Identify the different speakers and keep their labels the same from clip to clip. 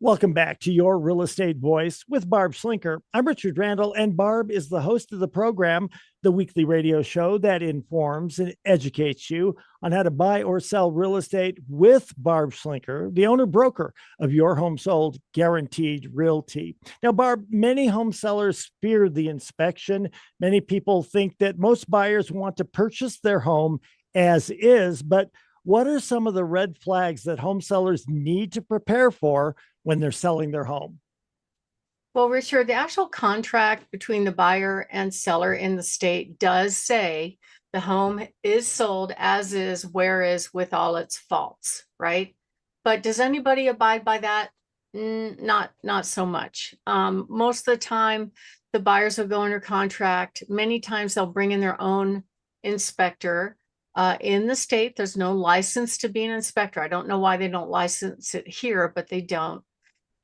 Speaker 1: Welcome back to Your Real Estate Voice with Barb Schlinker. I'm Richard Randall, and Barb is the host of the program, the weekly radio show that informs and educates you on how to buy or sell real estate with Barb Schlinker, the owner broker of Your Home Sold Guaranteed Realty. Now, Barb, many home sellers fear the inspection. Many people think that most buyers want to purchase their home as is, but what are some of the red flags that home sellers need to prepare for when they're selling their home?
Speaker 2: Well, Richard, the actual contract between the buyer and seller in the state does say the home is sold as is, where is, with all its faults, right? But does anybody abide by that? Not so much. Most of the time, the buyers will go under contract. Many times they'll bring in their own inspector. In the state, there's no license to be an inspector. I don't know why they don't license it here, but they don't.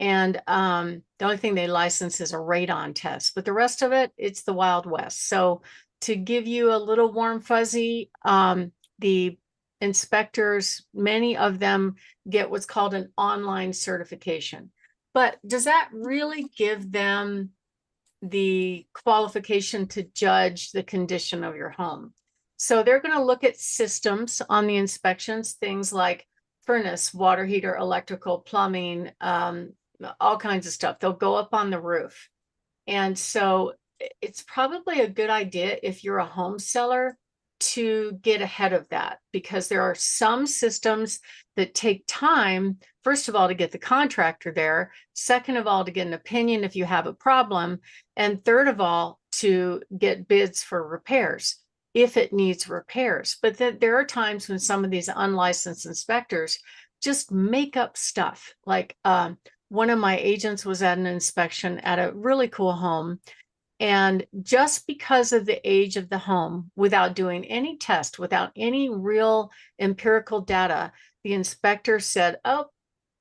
Speaker 2: And the only thing they license is a radon test, but the rest of it, it's the Wild West. So to give you a little warm fuzzy, the inspectors, many of them get what's called an online certification. But does that really give them the qualification to judge the condition of your home? So they're going to look at systems on the inspections, things like furnace, water heater, electrical, plumbing, all kinds of stuff. They'll go up on the roof. And so it's probably a good idea if you're a home seller to get ahead of that, because there are some systems that take time, first of all, to get the contractor there, second of all, to get an opinion if you have a problem, and third of all, to get bids for repairs if it needs repairs. But there are times when some of these unlicensed inspectors just make up stuff. Like one of my agents was at an inspection at a really cool home. And just because of the age of the home, without doing any test, without any real empirical data, the inspector said, oh,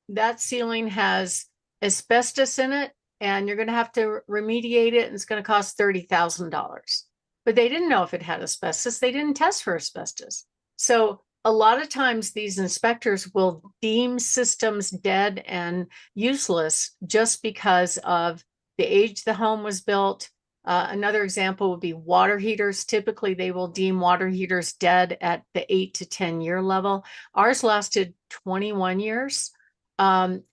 Speaker 2: that ceiling has asbestos in it, and you're going to have to remediate it, and it's going to cost $30,000. But they didn't know if it had asbestos. They didn't test for asbestos. So a lot of times these inspectors will deem systems dead and useless just because of the age the home was built. Another example would be water heaters. Typically, they will deem water heaters dead at the 8 to 10 year level. Ours lasted 21 years. And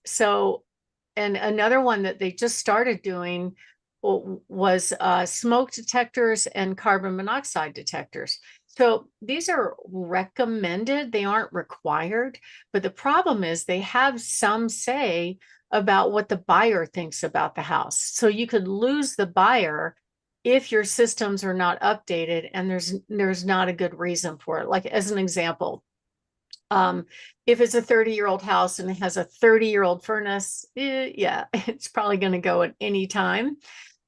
Speaker 2: another one that they just started doing was smoke detectors and carbon monoxide detectors. So these are recommended, they aren't required, but the problem is they have some say about what the buyer thinks about the house. So you could lose the buyer if your systems are not updated and there's not a good reason for it. Like as an example, if it's a 30-year-old house and it has a 30-year-old furnace, yeah, it's probably going to go at any time.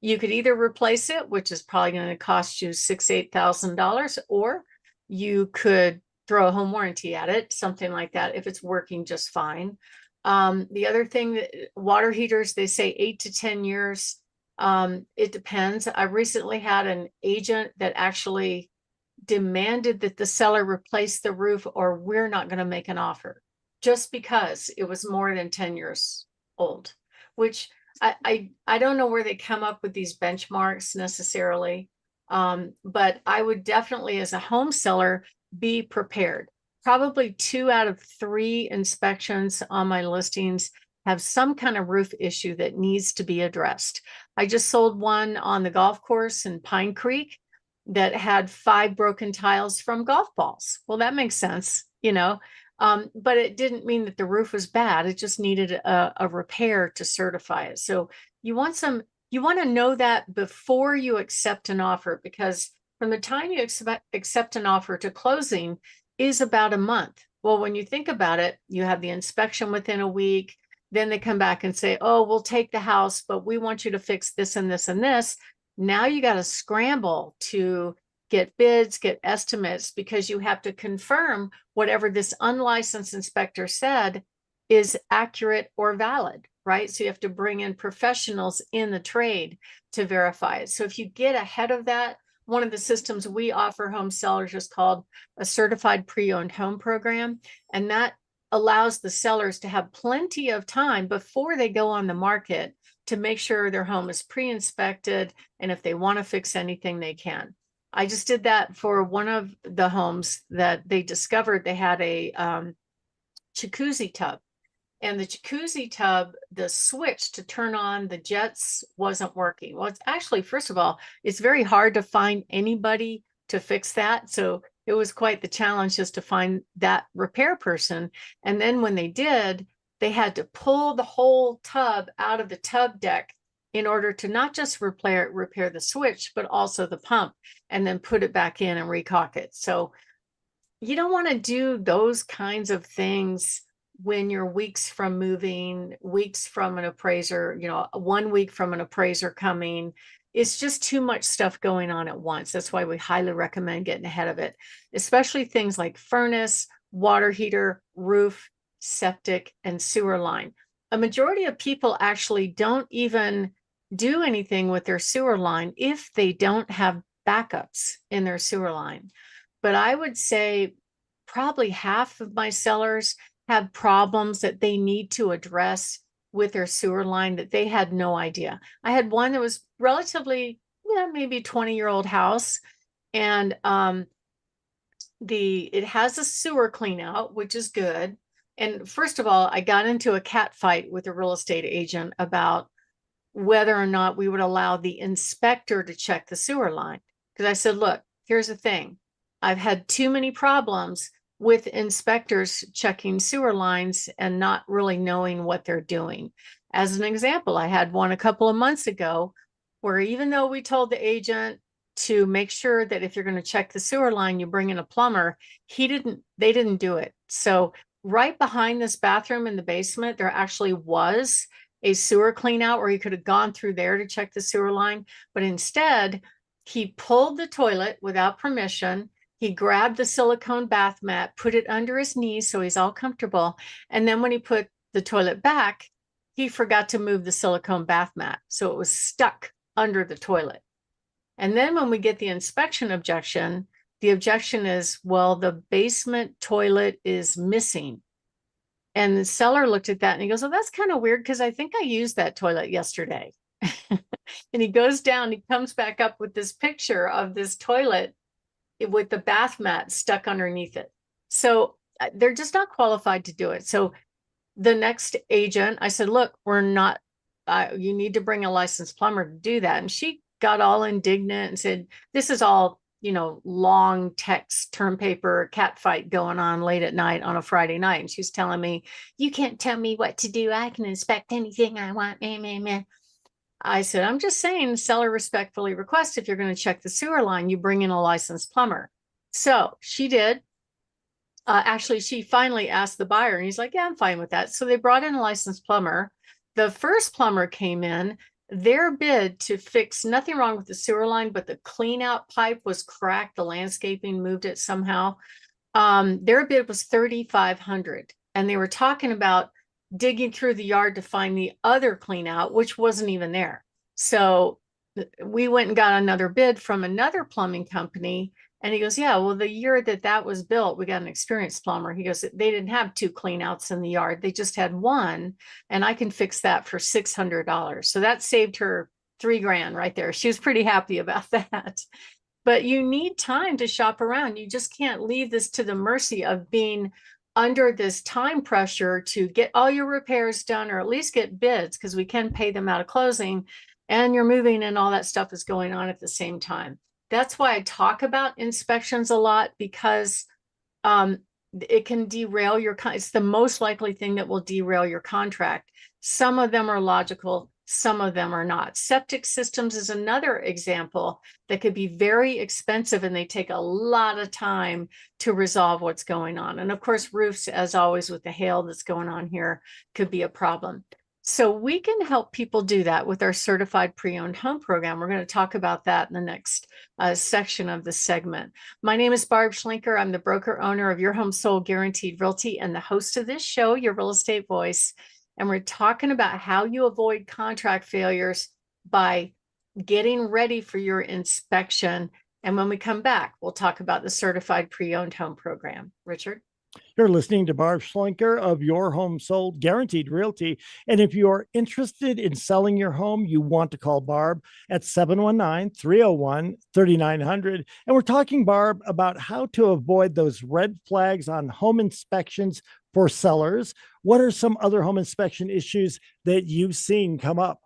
Speaker 2: You could either replace it, which is probably going to cost you $6,000-8,000, or you could throw a home warranty at it, something like that, if it's working just fine. The other thing, that water heaters, they say 8 to 10 years. It depends. I recently had an agent that actually demanded that the seller replace the roof, or we're not going to make an offer, just because it was more than 10 years old, which I don't know where they come up with these benchmarks necessarily. But I would definitely, as a home seller, be prepared. Probably 2 out of 3 inspections on my listings have some kind of roof issue that needs to be addressed. I just sold one on the golf course in Pine Creek that had 5 broken tiles from golf balls. Well, that makes sense, but it didn't mean that the roof was bad. It just needed a repair to certify it. So you want to know that before you accept an offer, because from the time you accept an offer to closing is about a month. Well, when you think about it, you have the inspection within a week. Then they come back and say, oh, we'll take the house, but we want you to fix this and this and this. Now you got to scramble to get bids, get estimates, because you have to confirm whatever this unlicensed inspector said is accurate or valid, right? So you have to bring in professionals in the trade to verify it. So if you get ahead of that, one of the systems we offer home sellers is called a certified pre-owned home program. And that allows the sellers to have plenty of time before they go on the market to make sure their home is pre-inspected, and if they want to fix anything, they can. I just did that for one of the homes that they discovered. They had a jacuzzi tub, and the jacuzzi tub, the switch to turn on the jets wasn't working. Well, it's actually, first of all, it's very hard to find anybody to fix that. So it was quite the challenge just to find that repair person. And then when they did, they had to pull the whole tub out of the tub deck in order to not just repair the switch, but also the pump, and then put it back in and recaulk it. So you don't want to do those kinds of things when you're weeks from moving, weeks from an appraiser, 1 week from an appraiser coming. It's just too much stuff going on at once. That's why we highly recommend getting ahead of it, especially things like furnace, water heater, roof, septic, and sewer line. A majority of people actually don't even do anything with their sewer line if they don't have backups in their sewer line. But I would say probably half of my sellers have problems that they need to address with their sewer line that they had no idea. I had one that was relatively, maybe 20-year-old house, and it has a sewer clean out, which is good. And first of all, I got into a cat fight with a real estate agent about whether or not we would allow the inspector to check the sewer line. Because I said, look, here's the thing. I've had too many problems with inspectors checking sewer lines and not really knowing what they're doing. As an example, I had one a couple of months ago where even though we told the agent to make sure that if you're going to check the sewer line, you bring in a plumber, they didn't do it. So right behind this bathroom in the basement, there actually was a sewer clean out where he could have gone through there to check the sewer line. But instead, he pulled the toilet without permission. He grabbed the silicone bath mat, put it under his knees so he's all comfortable. And then when he put the toilet back, he forgot to move the silicone bath mat. So it was stuck under the toilet. And then when we get the inspection objection, the objection is, well, the basement toilet is missing. And the seller looked at that and he goes, oh, that's kind of weird because I think I used that toilet yesterday. And he goes down, he comes back up with this picture of this toilet with the bath mat stuck underneath it. So they're just not qualified to do it. So the next agent, I said, look, we're not, you need to bring a licensed plumber to do that. And she got all indignant and said, this is all, long text, term paper, cat fight going on late at night on a Friday night. And she's telling me, you can't tell me what to do. I can inspect anything I want. Meh, meh, meh. I said, I'm just saying, seller respectfully request if you're going to check the sewer line, you bring in a licensed plumber. So she did. Actually, she finally asked the buyer and he's like, yeah, I'm fine with that. So they brought in a licensed plumber. The first plumber came in, their bid to fix nothing wrong with the sewer line, but the clean out pipe was cracked. The landscaping moved it somehow. Their bid was $3,500. And they were talking about digging through the yard to find the other clean out, which wasn't even there. So we went and got another bid from another plumbing company. And he goes, yeah, well, the year that was built, we got an experienced plumber. He goes, they didn't have 2 clean outs in the yard. They just had one. And I can fix that for $600. So that saved her $3,000 right there. She was pretty happy about that. But you need time to shop around. You just can't leave this to the mercy of being under this time pressure to get all your repairs done, or at least get bids, because we can pay them out of closing, and you're moving and all that stuff is going on at the same time. That's why I talk about inspections a lot, because it can derail it's the most likely thing that will derail your contract. Some of them are logical, some of them are not. Septic systems is another example that could be very expensive, and they take a lot of time to resolve what's going on. And of course, roofs, as always with the hail that's going on here, could be a problem. So we can help people do that with our certified pre-owned home program. We're going to talk about that in the next section of the segment. My name is Barb Schlinker. I'm the broker owner of Your Home Sold Guaranteed Realty and the host of this show, Your Real Estate Voice. And we're talking about how you avoid contract failures by getting ready for your inspection. And when we come back, we'll talk about the certified pre-owned home program. Richard?
Speaker 1: You're listening to Barb Schlinker of Your Home Sold Guaranteed Realty. And if you are interested in selling your home, you want to call Barb at 719 301 3900. And we're talking, Barb, about how to avoid those red flags on home inspections for sellers. What are some other home inspection issues that you've seen come up?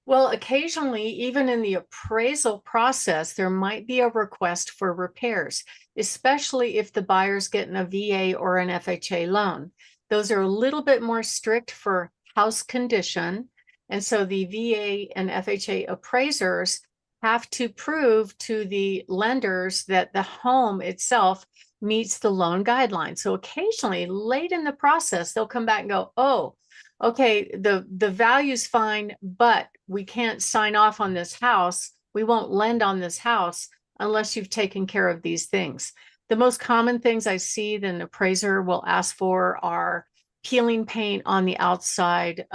Speaker 2: Well, occasionally, even in the appraisal process, there might be a request for repairs, especially if the buyer's getting a VA or an FHA loan. Those are a little bit more strict for house condition. And so the VA and FHA appraisers have to prove to the lenders that the home itself meets the loan guidelines. So occasionally, late in the process, they'll come back and go, oh, okay, the value's fine, but we can't sign off on this house. We won't lend on this house unless you've taken care of these things. The most common things I see that an appraiser will ask for are peeling paint on the outside,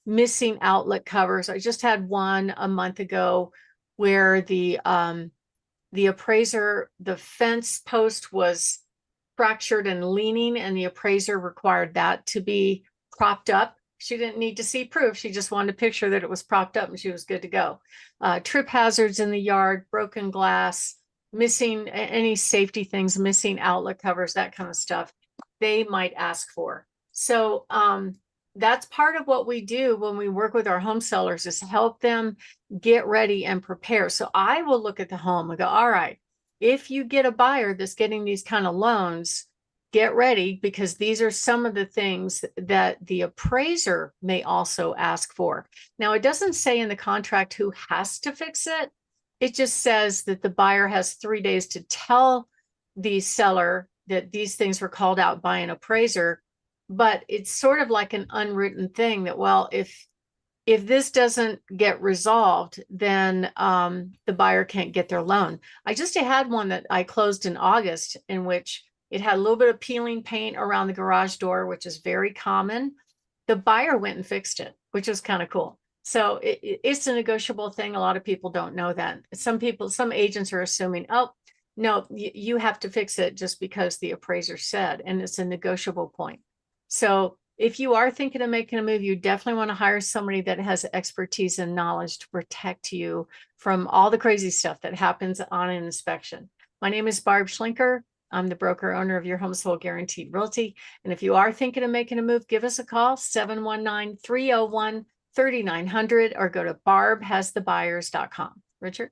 Speaker 2: missing outlet covers. I just had one a month ago where the appraiser, the fence post was fractured and leaning, and the appraiser required that to be propped up. She didn't need to see proof. She just wanted a picture that it was propped up and she was good to go. Trip hazards in the yard, broken glass, missing any safety things, missing outlet covers, that kind of stuff, they might ask for. So that's part of what we do when we work with our home sellers, is help them get ready and prepare. So I will look at the home and go, all right, if you get a buyer that's getting these kind of loans, get ready, because these are some of the things that the appraiser may also ask for. Now, it doesn't say in the contract who has to fix it. It just says that the buyer has 3 days to tell the seller that these things were called out by an appraiser. But it's sort of like an unwritten thing that, well, if this doesn't get resolved, then the buyer can't get their loan. I just had one that I closed in August, in which it had a little bit of peeling paint around the garage door, which is very common. The buyer went and fixed it, which was kind of cool. So it's a negotiable thing. A lot of people don't know that. Some agents are assuming, oh, no, you have to fix it just because the appraiser said, and it's a negotiable point. So if you are thinking of making a move, you definitely want to hire somebody that has expertise and knowledge to protect you from all the crazy stuff that happens on an inspection. My name is Barb Schlinker. I'm the broker owner of Your Home Sold Guaranteed Realty. And if you are thinking of making a move, give us a call, 719-301-3900, or go to barbhasthebuyers.com. Richard?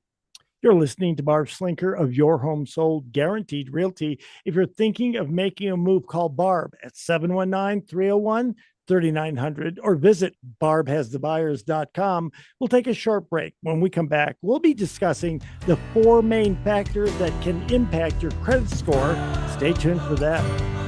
Speaker 1: You're listening to Barb Schlinker of Your Home Sold Guaranteed Realty. If you're thinking of making a move, call Barb at 719 301 3900 or visit barbhasthebuyers.com. We'll take a short break. When we come back, we'll be discussing the 4 main factors that can impact your credit score. Stay tuned for that.